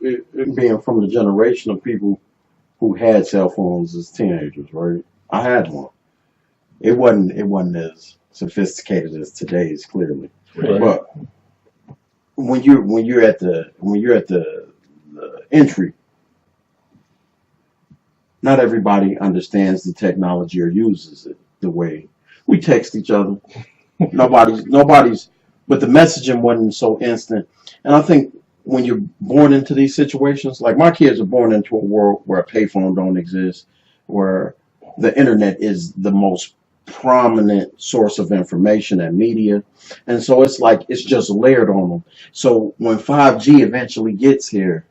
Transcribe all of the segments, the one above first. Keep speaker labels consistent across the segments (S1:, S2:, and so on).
S1: It being from the generation of people who had cell phones as teenagers, right? I had one. It wasn't as sophisticated as today's, clearly.
S2: Right.
S1: But when you're at the entry, not everybody understands the technology or uses it the way we text each other. Nobody's, but the messaging wasn't so instant. And I think when you're born into these situations, like my kids are born into a world where a payphone don't exist, where the internet is the most prominent source of information and media. And so it's like it's just layered on them. So when 5G eventually gets here,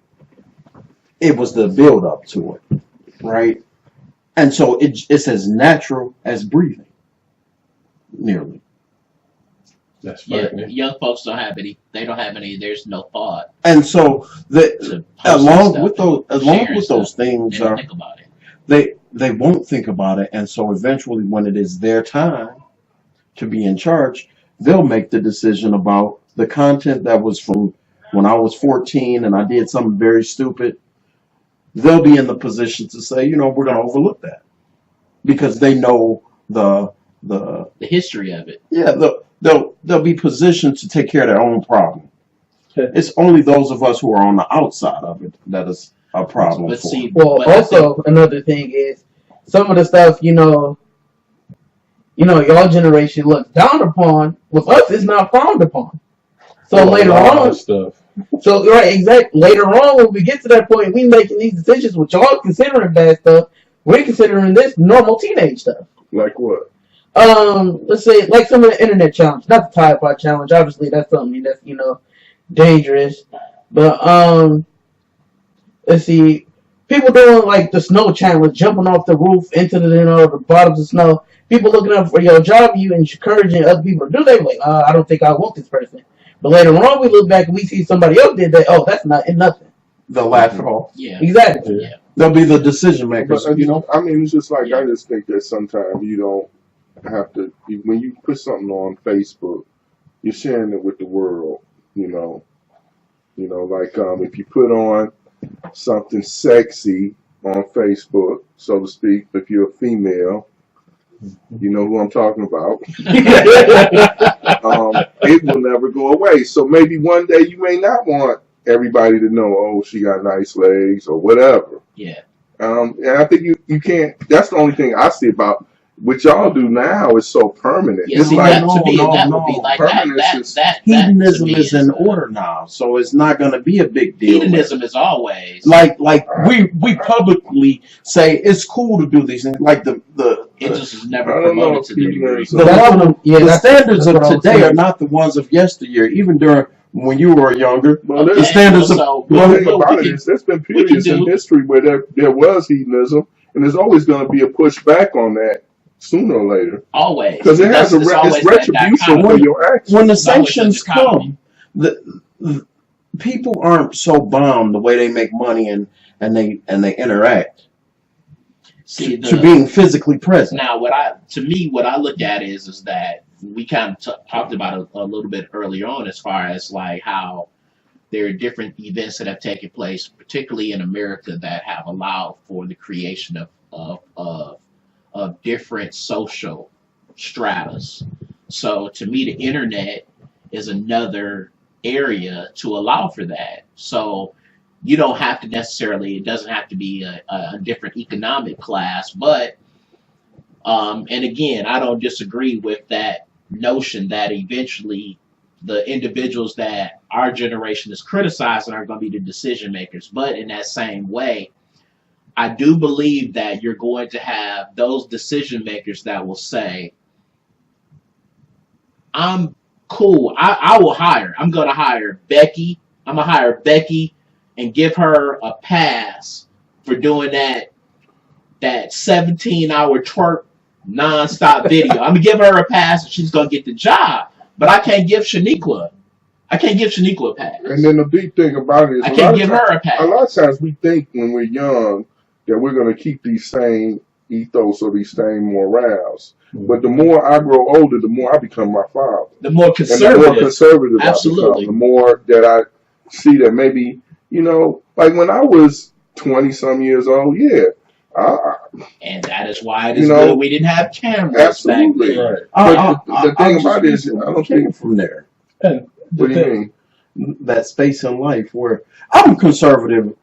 S1: it was the build up to it, right? And so it's as natural as breathing, nearly.
S2: That's
S3: Yeah,
S2: right.
S3: young folks don't have any. They don't have any. There's no thought
S1: And so
S3: to
S1: along with
S3: sharing
S1: those
S3: stuff.
S1: things
S3: They don't
S1: are
S3: think about it.
S1: they won't think about it, and so eventually when it is their time to be in charge, they'll make the decision about the content that was from when I was 14 and I did something very stupid. They'll be in the position to say, we're going to overlook that because they know the
S3: The history of it.
S1: yeah they'll be positioned to take care of their own problem. It's only those of us who are on the outside of it that is a problem
S3: But
S1: for.
S3: see,
S4: Well,
S3: but I
S4: also another thing is some of the stuff y'all generation looks down upon. With us, it's not frowned upon. So later on,
S2: stuff.
S4: so right, exactly. Later on, when we get to that point, we making these decisions, which y'all considering bad stuff. We're considering this normal teenage stuff.
S2: Like what?
S4: Let's say like some of the internet challenge, not the Tide Pod challenge. Obviously, that's something that's dangerous. But let's see, people doing like the snow challenge, jumping off the roof into the bottoms of snow. People looking up for your job, you encouraging other people to do that. Like, I don't think I want this person. But later on, we look back and we see somebody else did that. Oh, that's nothing.
S1: They'll laugh it off.
S3: Yeah.
S4: Exactly.
S3: Yeah.
S1: They'll be the decision makers.
S2: But, I mean, it's just like
S3: Yeah.
S2: I just think that sometimes you don't have to. When you put something on Facebook, you're sharing it with the world. Like if you put on something sexy on Facebook, so to speak, if you're a female, you know who I'm talking about. It will never go away. So maybe one day you may not want everybody to know, oh, she got nice legs or whatever.
S3: Yeah.
S2: And I think you can't. That's the only thing I see about what y'all do now is so permanent.
S3: Yeah,
S2: It's
S3: see,
S2: like
S3: that to me, that would be like that.
S2: permanence
S3: That
S1: Hedonism
S3: to me
S1: is in order now, so it's not going to be a big deal.
S3: Hedonism is always
S1: Like we publicly say it's cool to do these things. Like the
S3: it just is never
S2: I don't know
S3: promoted
S2: if
S3: to the degree.
S2: hedonism-
S1: the
S4: That's
S1: level,
S4: what- yeah,
S1: the
S4: that's-
S1: standards
S4: that's
S1: of
S4: what I was
S1: today
S4: saying.
S1: are not the ones of yesteryear. Even during when you were younger,
S2: Well,
S3: Okay,
S1: the
S2: there's
S1: standards of
S3: so
S2: the thing
S3: we
S2: about
S3: can-
S2: it is there's been
S3: we can
S2: periods in
S3: do-
S2: history where there was hedonism, and there's always going to be a pushback on that sooner or later
S3: always
S2: because it has
S3: It's always
S2: it's
S3: that
S2: retribution
S3: dichotomy.
S2: for your actions.
S1: when the
S3: It's always the
S1: sanctions
S3: dichotomy.
S1: come, the people aren't so bound the way they make money and they interact
S3: See,
S1: to being physically present.
S3: now what I look at is that we kind of talked about it a little bit earlier on as far as like how there are different events that have taken place, particularly in America, that have allowed for the creation of different social stratas. So to me, the internet is another area to allow for that. So you don't have to necessarily, it doesn't have to be a different economic class, but and again, I don't disagree with that notion that eventually the individuals that our generation is criticizing are going to be the decision makers. But in that same way, I do believe that you're going to have those decision makers that will say, I'm cool. I will hire. I'm gonna hire Becky. I'm gonna hire Becky and give her a pass for doing that 17-hour twerk nonstop video. I'm gonna give her a pass and she's gonna get the job. But I can't give Shaniqua. I can't give Shaniqua a pass.
S2: And then the big thing about it is
S3: I can't give her a pass.
S2: A lot of times we think when we're young that we're going to keep these same ethos or these same morals. But the more I grow older, the more I become my father.
S3: The more
S2: And
S3: conservative.
S2: the more conservative
S3: Absolutely.
S2: I become. The more that I see that maybe, like when I was 20-some years old, yeah.
S3: And that is why it is good we didn't have cameras
S2: Absolutely.
S3: back then.
S2: Right. But the thing about it is, I don't think
S1: from there.
S5: And
S2: What do you mean?
S1: That space in life where I'm conservative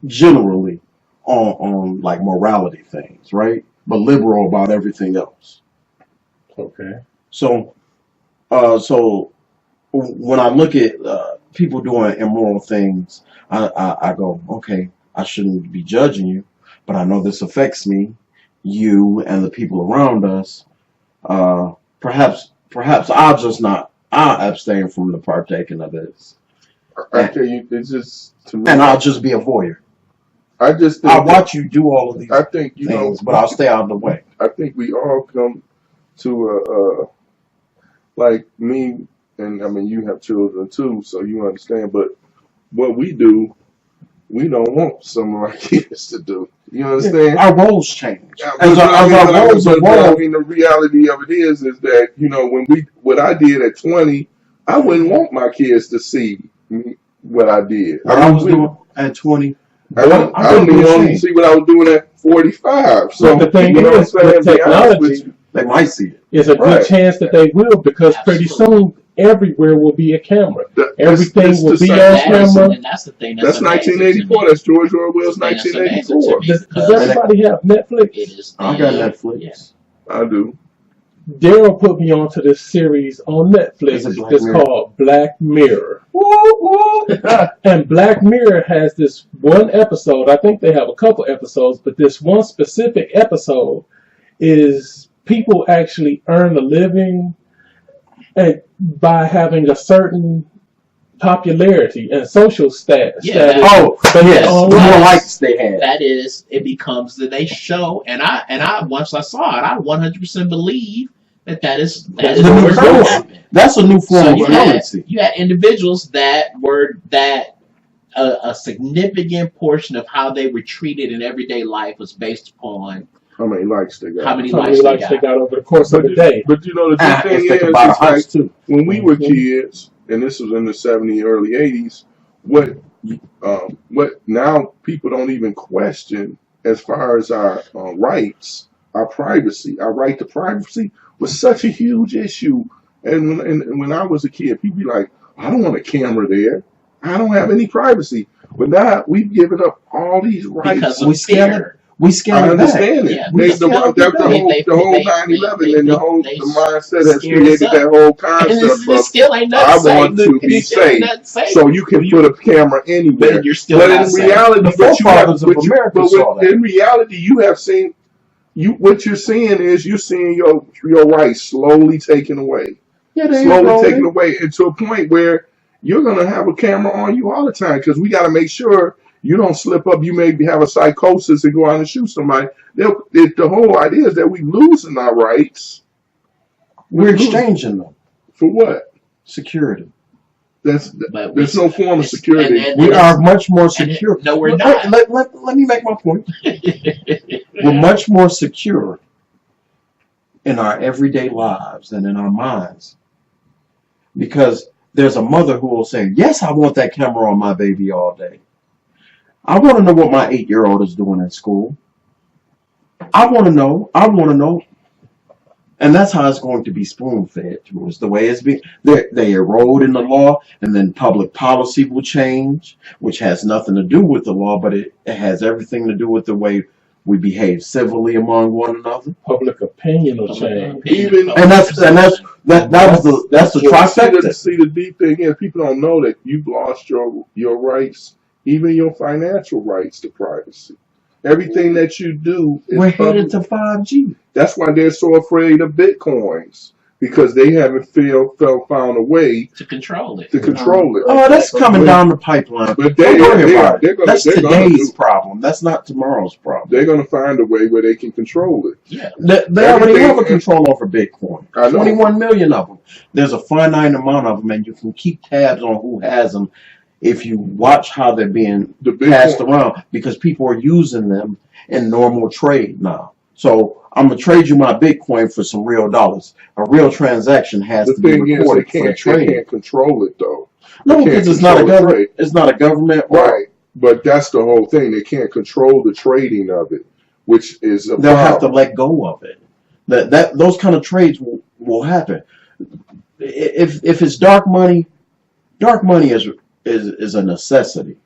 S1: generally on like morality things, right? But liberal about everything else.
S5: okay.
S1: So when I look at people doing immoral things, I go, okay, I shouldn't be judging you, but I know this affects me, you, and the people around us. Perhaps I'll abstain from the partaking of this,
S2: I tell you, it's just to me.
S1: and I'll just be a voyeur.
S2: I just think
S1: I'll watch you do all of these
S2: I think
S1: things, but I'll stay out of the way.
S2: I think we all come to like me, and I mean you have children too, so you understand. But what we do, we don't want some of our kids to do. You understand?
S1: Our roles change.
S2: Yeah,
S1: As our roles
S2: I
S1: evolve,
S2: mean, the reality of it is that what I did at 20, I wouldn't want my kids to see what I did.
S1: what I was doing at 20.
S2: I wouldn't want them to see what I was doing at 45. So
S5: But the thing
S2: you know
S5: is,
S2: what I'm saying?
S5: with
S2: Be honest
S5: technology,
S2: with you.
S1: They might see it.
S5: it's a good
S2: Right.
S5: chance that they will, because pretty soon everywhere will be a camera. Everything
S2: It's
S5: will
S2: the
S5: be
S2: same-
S5: on camera.
S3: And that's the thing.
S2: That's
S3: amazing to
S2: 1984.
S3: me.
S2: That's George Orwell's
S3: That's amazing to
S2: 1984.
S3: me.
S5: Does everybody have Netflix?
S3: It is.
S1: I got Netflix.
S3: Yeah.
S2: I do.
S5: Daryl put me onto this series on Netflix.
S1: Is it Black
S5: It's
S1: Mirror?
S5: called Black Mirror. And Black Mirror has this one episode. I think they have a couple episodes, but this one specific episode is people actually earn a living by having a certain popularity and social status.
S3: Yeah,
S1: Yes.
S5: Oh,
S1: The more
S5: yes.
S1: likes they have.
S3: That is, it becomes that they show, and I once I saw it, I 100% believe that is
S1: The
S3: what
S1: new
S3: was going to
S1: currency.
S3: happen.
S1: That's a new form
S3: So
S1: of currency.
S3: you had individuals that a significant portion of how they were treated in everyday life was based upon
S2: How many likes they got?
S3: how many
S5: How
S3: likes
S5: many
S3: they
S5: likes
S3: got.
S5: they got over the course of the day.
S2: But you know the good thing
S1: If they
S2: is,
S1: could buy a
S2: it's like
S1: house too.
S2: when we were kids, and this was in the 70s, early 80s, what now people don't even question as far as our rights, our privacy, our right to privacy was such a huge issue. And when I was a kid, people be like, I don't want a camera there. I don't have any privacy. But now we've given up all these rights.
S3: Because of
S1: We scale
S3: fear.
S1: We
S2: I
S1: scale it back.
S2: understand it.
S3: Yeah,
S2: They-
S1: we
S2: the
S1: scale it
S2: the
S1: back.
S2: whole 9/11 and the mindset has
S3: scared
S2: created
S3: us
S2: that
S3: up.
S2: whole
S3: And
S2: concept
S3: this
S2: of
S3: still ain't
S2: I
S3: nothing
S2: want to be safe. so you can put a camera anywhere.
S3: But you're still
S2: But
S3: not
S2: in
S3: safe.
S2: reality,
S1: The forefathers of America saw that.
S2: in reality, you have seen what you're seeing is you're seeing your rights slowly taken away,
S1: Yeah, they
S2: slowly taken away, and to a point where you're gonna have a camera on you all the time because we got to make sure you don't slip up. You maybe have a psychosis and go out and shoot somebody. The whole idea is that we losing our rights.
S1: We're exchanging them.
S2: For what?
S1: Security.
S2: There's
S3: But
S2: no form of security.
S1: We are much more secure.
S3: No, we're
S1: Let-
S3: not.
S1: Let me make my point. We're much more secure in our everyday lives than in our minds. Because there's a mother who will say, yes, I want that camera on my baby all day. I want to know what my 8-year-old is doing in school. I want to know. And that's how it's going to be spoon-fed to us. The way it's being, they erode in the law, and then public policy will change, which has nothing to do with the law, but it has everything to do with the way we behave civilly among one another.
S5: Public opinion will change.
S1: And that's the trifecta.
S2: See, the deep thing is people don't know that you've lost your rights, even your financial rights to privacy. Everything that you do is
S1: We're
S2: public.
S1: headed to 5G.
S2: That's why they're so afraid of bitcoins. because they haven't found a way
S3: to control it.
S2: to control it.
S1: Oh, that's coming down the pipeline.
S2: But
S1: Don't worry about
S2: they're
S1: it.
S2: gonna,
S1: That's
S2: they're gonna
S1: today's
S2: do,
S1: problem. That's not tomorrow's problem.
S2: they're going to find a way where they can control it.
S3: Yeah.
S1: They already
S2: Everything-
S1: have a control over Bitcoin.
S2: I know.
S1: 21 million of them. There's a finite amount of them, and you can keep tabs on who has them if you watch how they're being
S2: The
S1: passed
S2: Bitcoin,
S1: around, because people are using them in normal trade now. So I'm gonna trade you my Bitcoin for some real dollars. A real transaction has
S2: the
S1: to be
S2: thing is,
S1: recorded
S2: they
S1: for the
S2: can't
S1: trade.
S2: control it though.
S1: No,
S2: they can't
S1: because it's not a
S2: control the
S1: government. It's not a government.
S2: Right. But that's the whole thing. They can't control the trading of it, which is a
S1: They'll have to
S2: problem.
S1: let go of it. That those kind of trades will happen. If it's dark money is a necessity.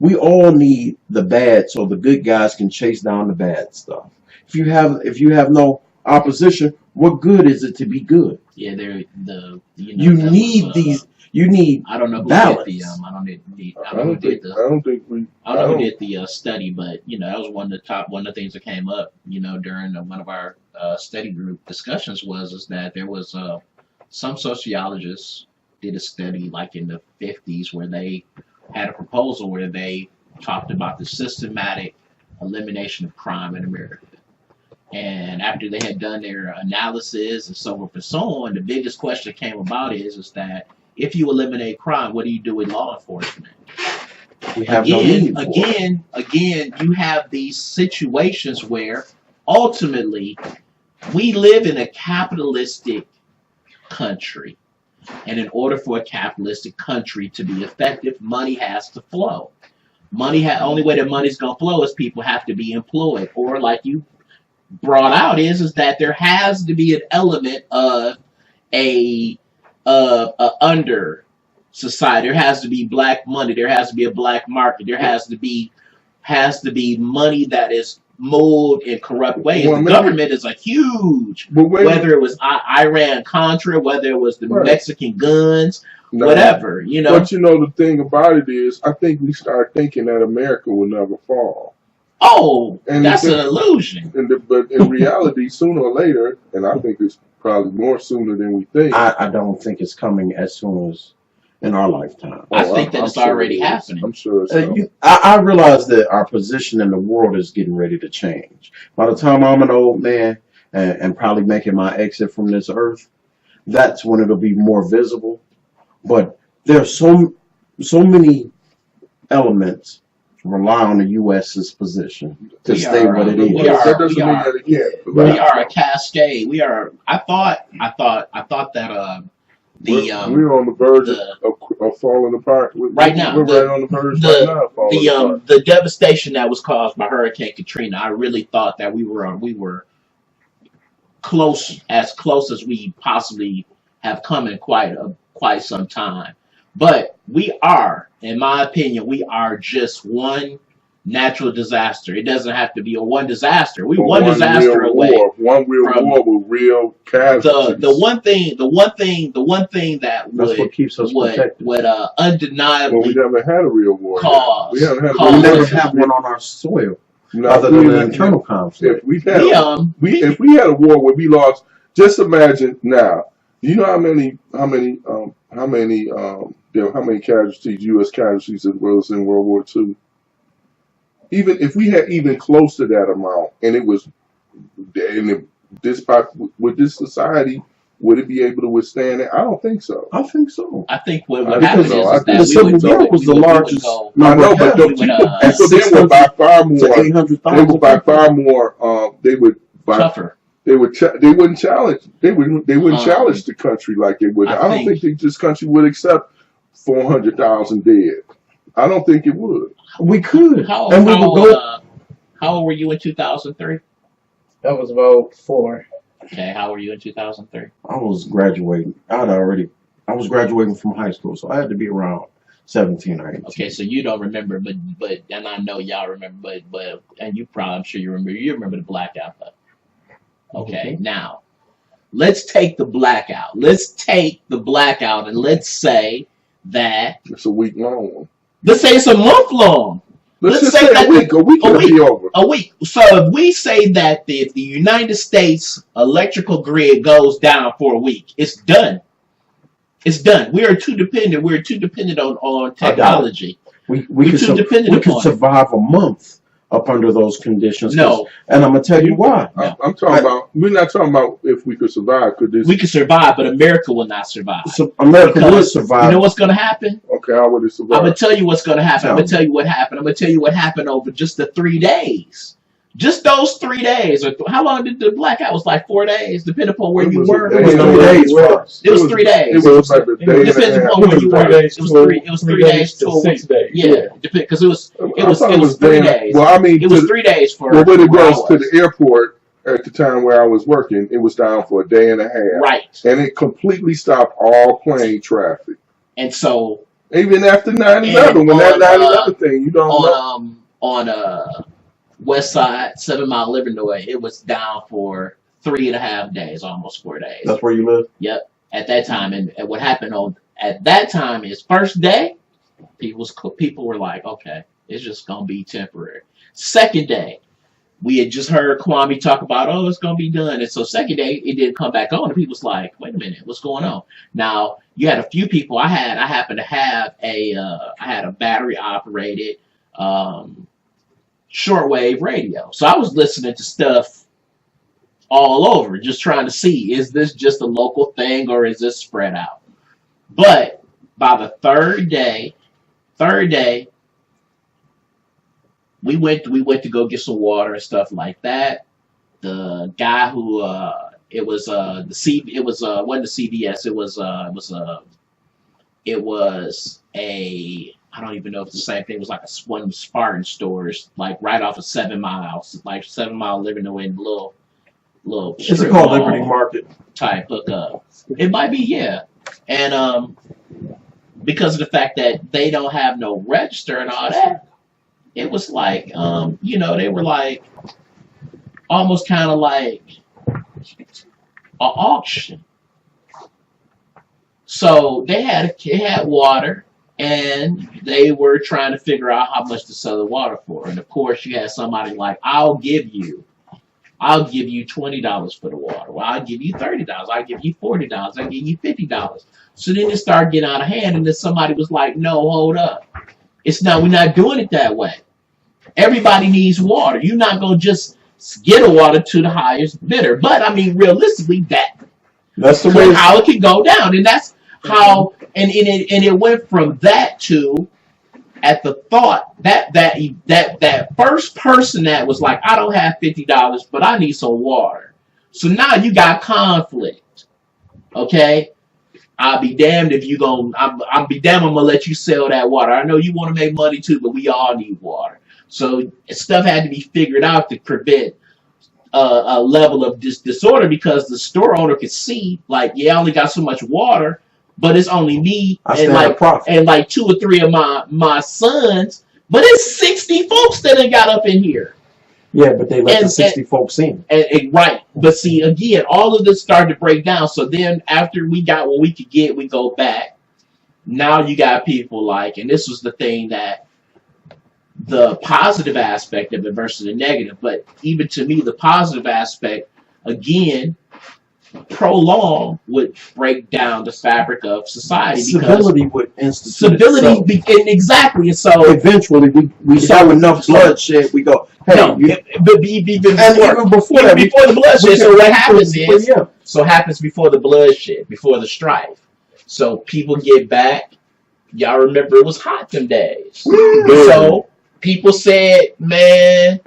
S1: We all need the bad so the good guys can chase down the bad stuff. If you have no opposition, what good is it to be good?
S3: Yeah, they're
S1: You need these. You need.
S3: I don't know who
S1: balance.
S3: did the I don't
S2: I
S3: know who
S2: don't
S3: did
S2: think.
S3: the
S2: I don't think we.
S3: I don't know who did the study, but that was one of the things that came up, during one of our study group discussions is that there was some sociologists did a study like in the 50s where they had a proposal where they talked about the systematic elimination of crime in America. And after they had done their analysis and so forth and so on, the biggest question that came about is that if you eliminate crime, what do you do with law enforcement?
S1: We have no need for it.
S3: Again, you have these situations where ultimately we live in a capitalistic country. And in order for a capitalistic country to be effective, money has to flow. Only way that money's going to flow is people have to be employed. Or like you brought out is that there has to be an element of a under society. There has to be black money. There has to be a black market. There has to be money that is moved in corrupt ways.
S2: Well,
S3: the government is a huge, whether it was Iran Contra, whether it was the Mexican guns, whatever,
S2: But the thing about it is, I think we start thinking that America will never fall.
S3: Oh, and that's an illusion.
S2: But in reality, sooner or later, and I think it's probably more sooner than we think.
S1: I don't think it's coming as soon as in our lifetime.
S3: I think that it's already happening.
S2: I'm sure it's
S1: I realize that our position in the world is getting ready to change. By the time I'm an old man and probably making my exit from this earth, that's when it'll be more visible. But there's so many elements rely on the U.S.'s position to stay what it is.
S3: We are a cascade. We are. I thought that
S2: we're on the verge of falling apart.
S3: Right now,
S2: we're right on the verge right now of falling apart.
S3: The devastation that was caused by Hurricane Katrina, I really thought that we were close as we possibly have come in quite some time. But we are, in my opinion, we are just one natural disaster. It doesn't have to be a one disaster. One disaster away.
S2: One real war with real casualties.
S3: The one thing that
S1: that's what keeps us protected.
S3: would undeniably.
S2: Well, we never had a real war.
S1: We never have one on our soil. Other than an internal conflict.
S2: If we had a war where we lost, just imagine now. You know how many casualties, U.S. casualties, as well as in World War II? Even if we had even close to that amount, and it was, with this society, would it be able to withstand it? I don't think so.
S1: I think so.
S3: I think what would happen is that
S1: the Civil War was the largest.
S2: I know, but the people then were by far more. They were by far more. They would
S3: tougher.
S2: They wouldn't challenge. They wouldn't challenge the country like they would. I don't think this country would accept 400,000 dead. I don't think it would.
S1: We could.
S3: How old were you in 2003?
S4: That was about 4.
S3: Okay, how were you in 2003?
S1: I was graduating. I was graduating from high school, so I had to be around 17 or 18.
S3: Okay, so you don't remember, but and I know y'all remember, but and I'm sure you remember the blackout though. Okay, now let's take the blackout. And let's say that
S2: it's a week long one.
S3: Let's say it's a month long.
S2: Let's just say a week will be over.
S3: A week. So if we say that if the United States electrical grid goes down for a week, it's done. It's done. We are too dependent. We're too dependent on technology.
S1: We could survive a month up under those conditions.
S3: No.
S1: And I'm gonna tell you why.
S2: I'm talking about. We're not talking about if we could survive.
S3: We could survive, but America will not survive.
S1: So America will survive.
S3: You know what's going to happen?
S2: Okay, how would it survive?
S3: I'm gonna tell you what's going to happen. I'm gonna tell you what happened. I'm gonna tell you what happened over just the 3 days. Just those 3 days. Or how long did the blackout? Was like 4 days, depending upon where you were.
S1: It was 3 days for us.
S3: It was 3 days.
S2: It was like a day
S3: depends upon where you were. It was 3 days to
S5: 6 days.
S3: Yeah, because it was 3 days.
S2: Well, I mean,
S3: it was 3 days for.
S2: Well, when it goes to the airport at the time where I was working, it was down for a day and a half.
S3: Right.
S2: And it completely stopped all plane traffic.
S3: And so.
S2: Even after 9/11, when that 9/11 thing, you don't know.
S3: On West Side, 7 Mile, Illinois, it was down for 3.5 days, almost 4 days.
S1: That's where you live?
S3: Yep. At that time, and what happened at that time is first day, people were like, okay, it's just gonna be temporary. Second day, we had just heard Kwame talk about, oh, it's gonna be done, and so second day it didn't come back on, and people was like, wait a minute, what's going on? Now you had a few people. I happened to have I had a battery operated shortwave radio. So I was listening to stuff all over, just trying to see, is this just a local thing or is this spread out? But by the third day, we went to go get some water and stuff like that. The guy who wasn't the CVS, it was a, I don't even know if it's the same thing. It was like one of the Spartan stores, like right off of 7 Mile, like 7 Mile living away in little.
S1: Is it called Liberty Market?
S3: Type hookup. It might be, yeah. And because of the fact that they don't have no register and all that, it was like they were like almost kind of like an auction. So they had water. And they were trying to figure out how much to sell the water for. And of course, you had somebody like, I'll give you $20 for the water. Well, I'll give you $30. I'll give you $40. I'll give you $50. So then it started getting out of hand. And then somebody was like, no, hold up. We're not doing it that way. Everybody needs water. You're not going to just get a water to the highest bidder. But I mean, realistically, that's the way how it can go down. And that's how, and it went from that to, at the thought that first person that was like, I don't have $50, but I need some water. So now you got conflict. Okay, I'll be damned if you I'll be damned I'm gonna let you sell that water. I know you want to make money too, but we all need water. So stuff had to be figured out to prevent a level of disorder, because the store owner could see, like, yeah, I only got so much water, but it's only me and like 2 or 3 of my sons, but it's 60 folks that got up in here.
S1: Yeah, but they let the 60 folks in.
S3: Right. But see, again, all of this started to break down. So then after we got what we could get, we go back. Now you got people like, and this was the thing that the positive aspect of it versus the negative, but even to me, the positive aspect, again, prolong would break down the fabric of society.
S1: Civility would institute
S3: civility exactly. So
S1: eventually we have enough bloodshed. We go, hey,
S3: even before the bloodshed. So what happens is, so happens before the bloodshed, before the strife. So people get back. Y'all remember it was hot them days. So people said, man,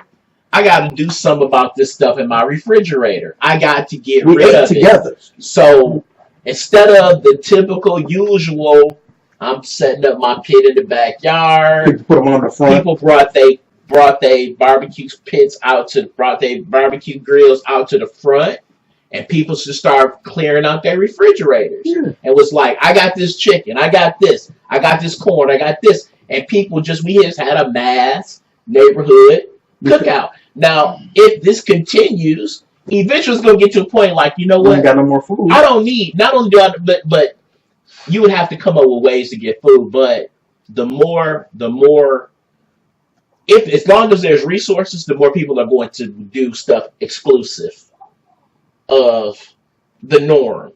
S3: I got to do something about this stuff in my refrigerator. I got to get rid of it. So instead of the typical usual, I'm setting up my pit in the backyard.
S1: People put them on the front.
S3: People brought they barbecue pits brought their barbecue grills out to the front, and people should start clearing out their refrigerators. Yeah. And was like, I got this chicken, I got this corn, I got this, and people we just had a mass neighborhood cookout. Now, if this continues, eventually it's going to get to a point like, you know what?
S1: I ain't got no more food.
S3: I don't need, not only do I, but you would have to come up with ways to get food. But the more if as long as there's resources, the more people are going to do stuff exclusive of the norm.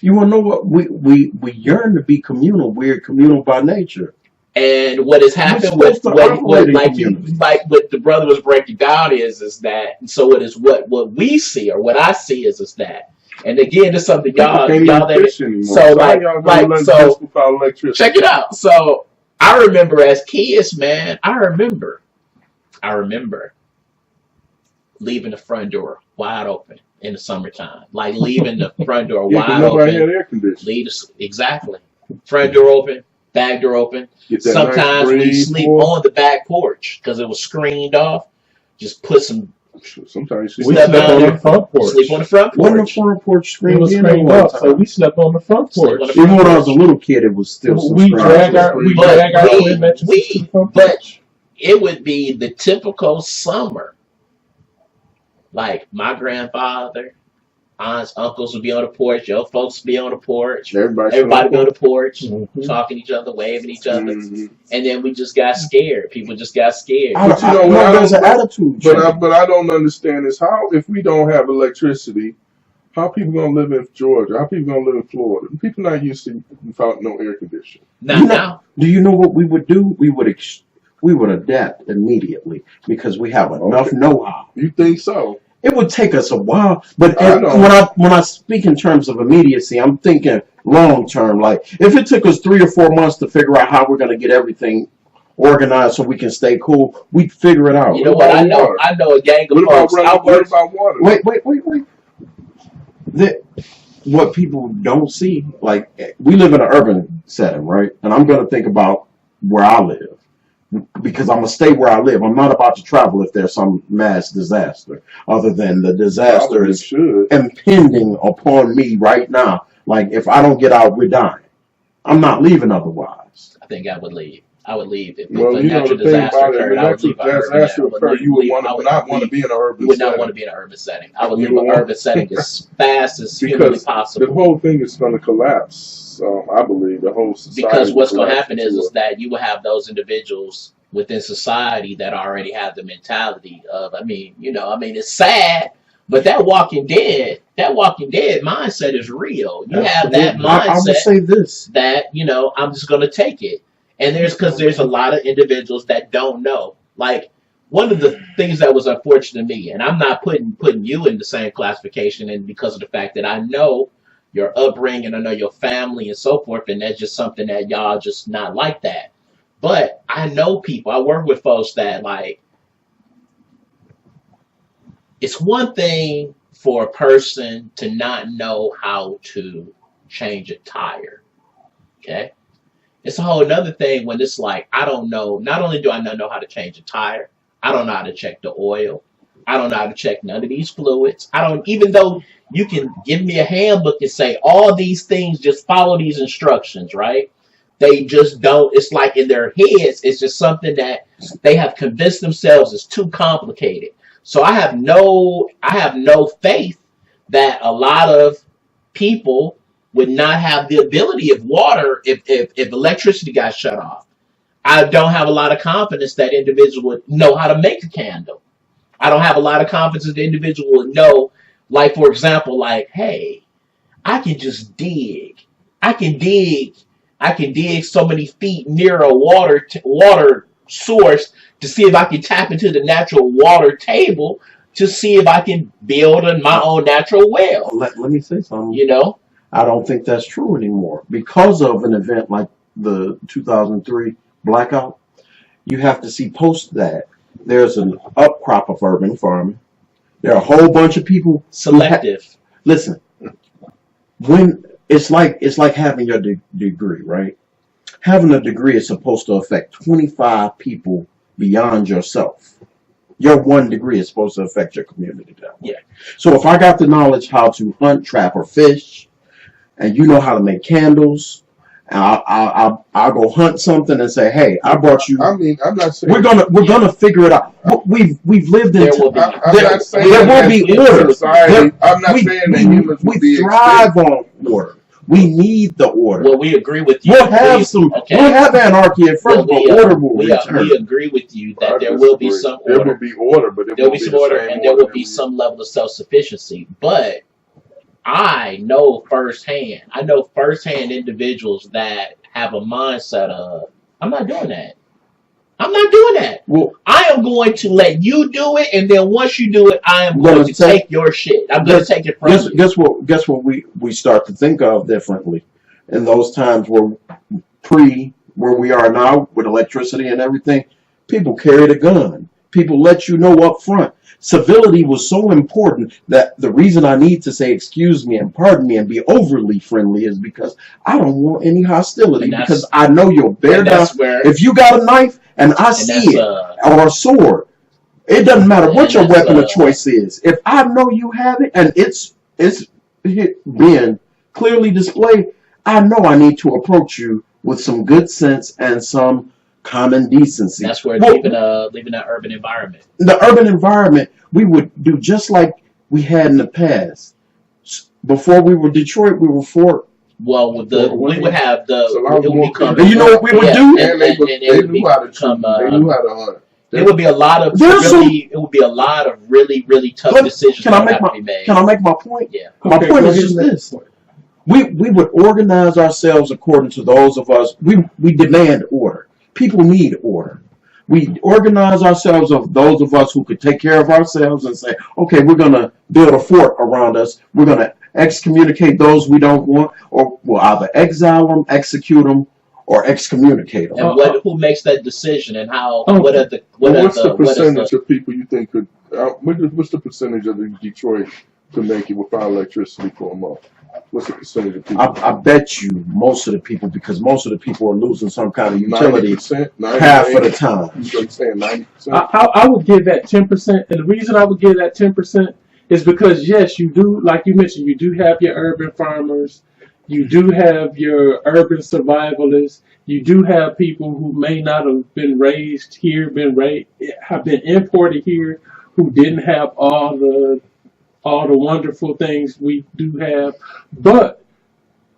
S1: You want to know what? We yearn to be communal. We're communal by nature.
S3: And what has happened
S1: We're
S3: with
S1: supposed to operate in
S3: like
S1: community.
S3: what the brother was breaking down is that so it is what we see or what I see is that. And again, it's something y'all
S2: that
S3: that so check it out. So I remember as kids, man, I remember leaving the front door wide open in the summertime. Like leaving the front door wide open.
S2: Had air conditioning.
S3: Exactly. Front door open, back door open. Sometimes
S2: nice
S3: we sleep on the back porch because it was screened off. Just put some.
S2: Sometimes
S5: we slept on the front porch.
S3: Sleep on the front porch.
S1: Wasn't the front porch
S5: It was
S1: screened
S5: screened up, so we slept on the front porch.
S1: Even when I was a little kid, it was still some
S5: We
S1: screen.
S5: drag our twin mattresses to the front
S3: but
S5: porch.
S3: it would be the typical summer. Like my grandfather, aunts, uncles would be on the porch. Your folks would be on the porch. Everybody be on the porch, talking to each other, waving at each other. And then we just got scared. People just got scared.
S2: But you know what?
S1: There's an attitude.
S2: But I don't understand is how if we don't have electricity, how people gonna live in Georgia? How people gonna live in Florida? People not used to without no air conditioning.
S3: Now,
S1: do you know what we would do? We would adapt immediately because we have enough know-how.
S2: You think so?
S1: It would take us a while, but
S2: I know.
S1: when I speak in terms of immediacy, I'm thinking long term. Like if it took us 3 or 4 months to figure out how we're going to get everything organized so we can stay cool, we'd figure it out.
S3: you know what? I know a gang of folks.
S2: What about water?
S1: Wait. What people don't see, like we live in an urban setting, right? And I'm going to think about where I live. Because I'm going to stay where I live. I'm not about to travel if there's some mass disaster. Other than the disaster is impending upon me right now. Like, if I don't get out, we're dying. I'm not leaving otherwise.
S3: I think I would leave. I would leave. If
S2: Well,
S3: a
S2: you know
S3: natural
S2: the thing
S3: disaster
S2: about it,
S3: occurred,
S2: if
S3: I would leave.
S2: a natural disaster occurred, you would not want to be in an urban
S3: You would not
S2: setting.
S3: want to be in an urban setting. I would leave an urban setting as fast as humanly
S2: Because
S3: possible.
S2: the whole thing is going to collapse. I believe the whole society.
S3: Because what's going to
S2: collapse
S3: happen is that you will have those individuals within society that already have the mentality of, it's sad, but that Walking Dead mindset is real. You have that mindset.
S1: I will say this.
S3: That, I'm just going to take it. And there's a lot of individuals that don't know. Like, one of the things that was unfortunate to me, and I'm not putting you in the same classification, and because of the fact that I know your upbringing, I know your family and so forth, and that's just something that y'all just not like that. But I know people, I work with folks that, like, it's one thing for a person to not know how to change a tire, okay? It's a whole other thing when it's like, I don't know, not only do I not know how to change a tire, I don't know how to check the oil, I don't know how to check none of these fluids, even though you can give me a handbook and say, all these things, just follow these instructions, right? They just don't. It's like in their heads, it's just something that they have convinced themselves is too complicated. So I have no faith that a lot of people would not have the ability of water if electricity got shut off. I don't have a lot of confidence that individual would know how to make a candle. I don't have a lot of confidence that the individual would know, like, for example, like, hey, I can just dig. I can dig so many feet near a water source to see if I can tap into the natural water table to see if I can build my own natural well.
S1: Let me say something. I don't think that's true anymore. Because of an event like the 2003 blackout, you have to see post that. There's an upcrop of urban farming. There are a whole bunch of people.
S3: Selective.
S1: Listen, when it's like having your degree, right? Having a degree is supposed to affect 25 people beyond yourself. Your one degree is supposed to affect your community that way.
S3: Yeah.
S1: So if I got the knowledge how to hunt, trap, or fish, and you know how to make candles, I'll go hunt something and say, hey, I brought you.
S2: I mean, I'm not saying
S1: we're gonna figure it out. We've lived in.
S3: There will be
S1: order.
S2: Society, I'm not saying that humans will
S1: we
S2: be
S1: thrive on order. We need the order.
S3: Well, we agree with you.
S1: We'll have we'll have anarchy at first, but order will return.
S3: We agree with you that there will be some order.
S2: There will be order, but
S3: there will be some order, and there will be some level of self-sufficiency. But I know firsthand individuals that have a mindset of, I'm not doing that. I'm not doing that. Well, I am going to let you do it, and then once you do it, I am going to take your shit. I'm going to take it from you.
S1: Guess what we start to think of differently in those times where we are now with electricity and everything. People carried a gun. People let you know up front. Civility was so important that the reason I need to say excuse me and pardon me and be overly friendly is because I don't want any hostility, because I know you'll bear down. If you got a knife and I see it, or a sword, it doesn't matter what your weapon of choice is. If I know you have it and it's being clearly displayed, I know I need to approach you with some good sense and some common decency.
S3: That's where leaving that urban environment.
S1: The urban environment, we would do just like we had in the past. Before we were Detroit, we were Fort.
S3: Well, we would have the.
S1: And you know what we would do?
S2: And they knew how to come. They knew how to hunt.
S3: It would be a lot of really tough decisions
S1: Can I make my point?
S3: Yeah.
S1: My point is just this. We would organize ourselves according to those of us. We demand order. People need order. We organize ourselves of those of us who could take care of ourselves and say, okay, we're going to build a fort around us. We're going to excommunicate those we don't want, or we'll either exile them, execute them, or excommunicate them.
S3: And who makes that decision, and how?
S2: What's the percentage of people you think could? What's the percentage of the Detroit to make it without electricity for a month? What's the percentage of people?
S1: I bet you most of the people, because most of the people are losing some kind of utility
S2: 90%,
S1: half of the time.
S2: You're saying 90%?
S5: I would give that 10%, and the reason I would give that 10% is because, yes, you do, like you mentioned, you do have your urban farmers, you do have your urban survivalists, you do have people who may not have been raised here, have been imported here, who didn't have all the wonderful things we do have. But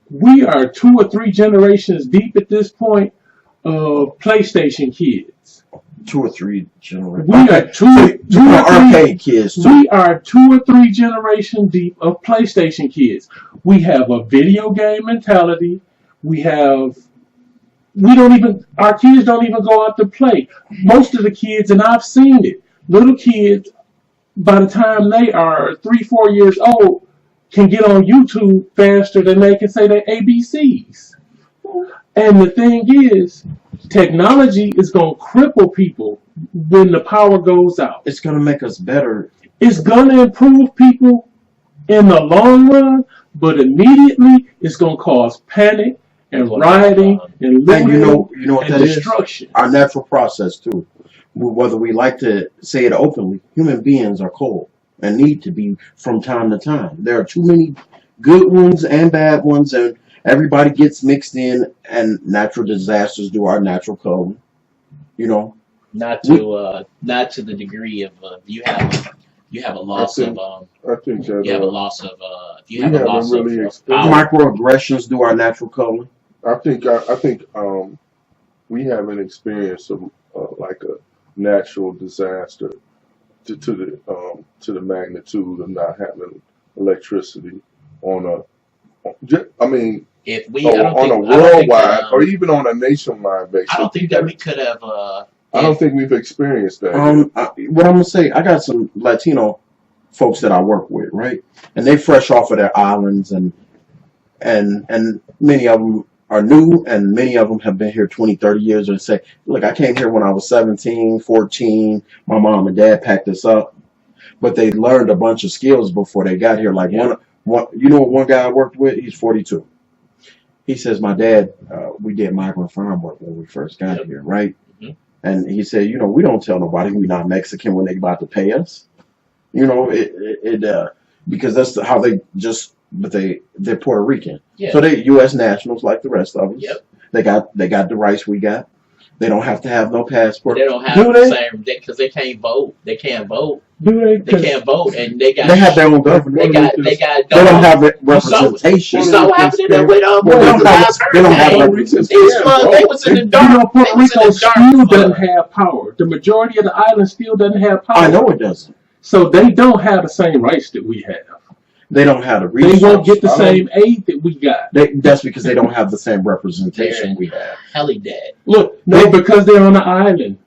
S5: we are 2 or 3 generations deep at this point of PlayStation kids.
S1: 2 or 3 generations.
S5: We are two
S1: arcade kids.
S5: We are 2 or 3 generations deep of PlayStation kids. We have a video game mentality. Our kids don't even go out to play. Most of the kids, and I've seen it, little kids, by the time they are 3-4 years old, can get on YouTube faster than they can say their ABCs. And the thing is, technology is going to cripple people when the power goes out.
S1: It's going to make us better.
S5: It's going to improve people in the long run, but immediately it's going to cause panic and rioting and looting,
S1: and you know what
S5: and
S1: that
S5: destruction.
S1: Is? Our natural process too. Whether we like to say it openly, human beings are cold and need to be from time to time. There are too many good ones and bad ones, and everybody gets mixed in, and natural disasters do our natural code. You know,
S3: not to the degree of you have a loss of
S1: microaggressions do our natural code.
S2: I think we have an experience of like a natural disaster to the magnitude of not having electricity on a worldwide or even on a nationwide basis.
S3: I don't think that we could have.
S2: I don't think we've experienced that.
S1: What I'm gonna say, I got some Latino folks that I work with, right, and they fresh off of their islands, and many of them are new, and many of them have been here 20, 30 years, and say, look, I came here when I was 17, 14. My mom and dad packed us up, but they learned a bunch of skills before they got here. Like one guy I worked with, he's 42. He says, my dad, we did migrant farm work when we first got here, right? Mm-hmm. And he said, we don't tell nobody we're not Mexican when they about to pay us. Because that's how they just. But they're Puerto Rican, so they're U.S. nationals like the rest of us. Yep. They got the rights we got, They don't have to have no passport.
S3: They don't have
S5: Do
S3: the
S5: they?
S3: same because they can't vote. They can't vote.
S5: Do they?
S3: They can't vote, and they got.
S1: They have their own government.
S3: They got.
S1: They don't have representation.
S3: You saw what happened in with
S1: They don't have
S3: hurricane.
S1: representation.
S3: These floods, they was in the dark.
S5: You know, Puerto
S3: They was in
S5: Rico
S3: the dark
S5: still
S3: flood.
S5: doesn't have power. The majority of the island still doesn't have power.
S1: I know it doesn't.
S5: So they don't have the same rights that we have.
S1: They don't have the
S5: They
S1: resources.
S5: won't get the same aid that we got.
S1: That's because they don't have the same representation we have.
S3: Heli dead.
S5: Look, no, because they're on the island.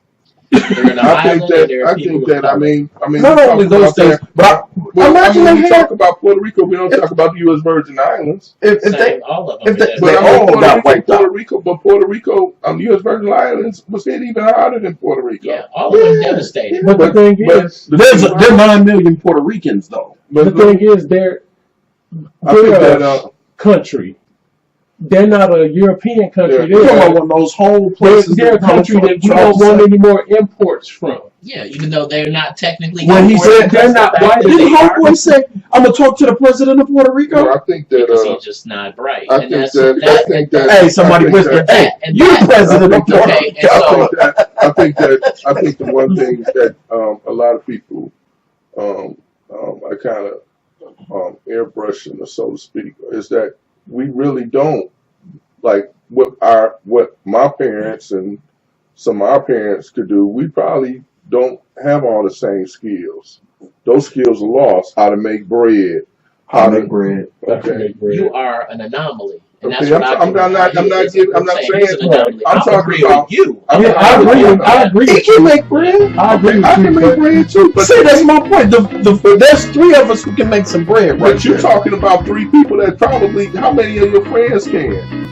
S3: They're in an
S2: I think
S3: island. and
S2: that.
S3: there are
S2: I
S3: people
S2: think
S3: with
S2: that. I
S3: power.
S2: mean,
S1: Not
S2: we
S1: only
S2: talk
S1: those
S2: about
S1: things,
S2: that,
S1: but
S2: well,
S1: imagine
S2: when
S1: they
S2: we
S1: had-
S2: talk about Puerto Rico, we don't talk about the U.S. Virgin Islands.
S1: if they
S3: Same, all of them.
S1: if they-
S3: are
S1: they
S3: dead.
S1: all
S2: Puerto
S1: got
S2: Rico,
S1: wiped out.
S2: Puerto Rico, but Puerto Rico, U.S. Virgin Islands was hit even harder than Puerto Rico.
S3: Yeah, all of them devastated.
S5: But the thing is,
S1: they're 9 million Puerto Ricans though.
S5: the thing is, they're
S2: I think
S5: a
S2: that
S5: country. They're not a European country.
S2: Yeah.
S1: You're talking
S5: They're,
S1: about one of those whole places.
S5: they're a country that we don't want any more imports from.
S3: Yeah, even though they're not technically.
S1: When he
S3: imported,
S1: said
S5: they're not
S3: the fact
S5: white,
S3: that
S1: Didn't
S3: they are,
S1: homeboy say, "I'm gonna talk to the president of Puerto Rico"?
S2: I think that.
S3: because he's just not bright.
S2: I
S3: And
S2: think
S3: that's
S2: that. I think that.
S1: Hey, somebody
S2: I think
S1: whisper,
S2: that-
S1: "Hey,
S3: and
S1: you're the
S3: that-
S1: president of Puerto
S3: okay,
S1: Rico."
S3: and so
S2: I think the one thing that a lot of people I kind of airbrushing, or so to speak, is that we really don't like what my parents and some of our parents could do. We probably don't have all the same skills. Those skills are lost. How to make bread.
S1: How to make bread.
S2: Okay.
S3: you are an anomaly. And that's
S2: Okay,
S3: what
S2: I'm not saying-
S3: he's an anomaly.
S2: I'm
S3: I
S2: talking
S3: agree
S2: about-
S3: with you.
S5: Yeah, I agree. I agree.
S1: He can make bread.
S5: I agree.
S2: I can make bread too, but
S1: See, that's my point. There's 3 of us who can make some bread, right?
S2: But you're talking about 3 people that probably, how many of your friends can?